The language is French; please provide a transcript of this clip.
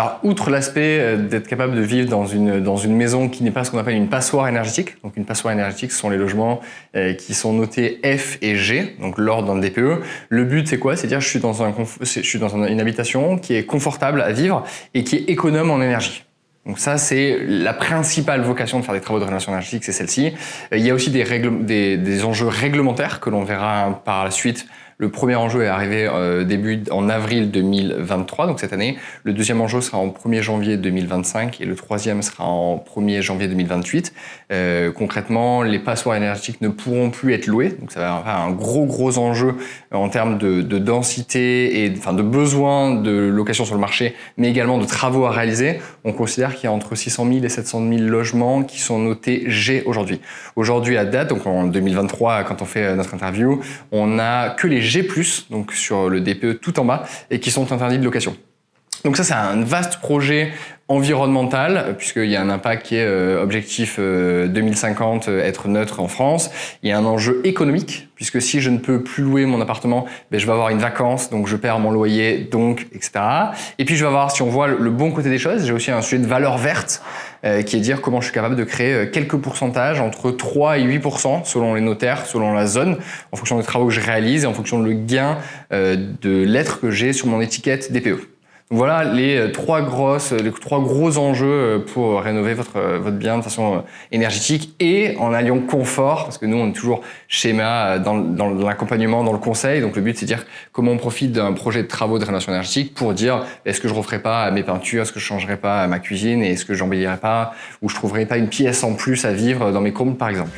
Alors, outre l'aspect d'être capable de vivre dans une maison qui n'est pas ce qu'on appelle une passoire énergétique, donc une passoire énergétique, ce sont les logements qui sont notés F et G, donc l'ordre dans le DPE. Le but, c'est quoi? C'est dire je suis dans une habitation qui est confortable à vivre et qui est économe en énergie. Donc ça, c'est la principale vocation de faire des travaux de rénovation énergétique, c'est celle-ci. Il y a aussi des enjeux réglementaires que l'on verra par la suite. Le premier enjeu est arrivé en avril 2023, donc cette année. Le deuxième enjeu sera en 1er janvier 2025 et le troisième sera en 1er janvier 2028. Concrètement, les passoires énergétiques ne pourront plus être louées, donc ça va avoir un gros enjeu en termes de densité et de besoin de location sur le marché, mais également de travaux à réaliser. On considère qu'il y a entre 600 000 et 700 000 logements qui sont notés G aujourd'hui. Aujourd'hui, à date, donc en 2023, quand on fait notre interview, on n'a que les G+, donc sur le DPE tout en bas, et qui sont interdits de location. Donc ça, c'est un vaste projet environnemental, puisqu'il y a un impact qui est objectif 2050, être neutre en France. Il y a un enjeu économique, puisque si je ne peux plus louer mon appartement, je vais avoir une vacance, donc je perds mon loyer, donc, etc. Et puis je vais avoir, si on voit le bon côté des choses, j'ai aussi un sujet de valeur verte, qui est dire comment je suis capable de créer quelques pourcentages, entre 3 et 8% selon les notaires, selon la zone, en fonction des travaux que je réalise et en fonction du gain de lettres que j'ai sur mon étiquette DPE. Donc voilà les trois gros enjeux pour rénover votre bien de façon énergétique et en alliant confort, parce que nous on est toujours schéma dans l'accompagnement, dans le conseil, donc le but c'est de dire comment on profite d'un projet de travaux de rénovation énergétique pour dire est-ce que je referai pas mes peintures, est-ce que je changerai pas ma cuisine et est-ce que j'embellirai pas ou je trouverai pas une pièce en plus à vivre dans mes combles par exemple.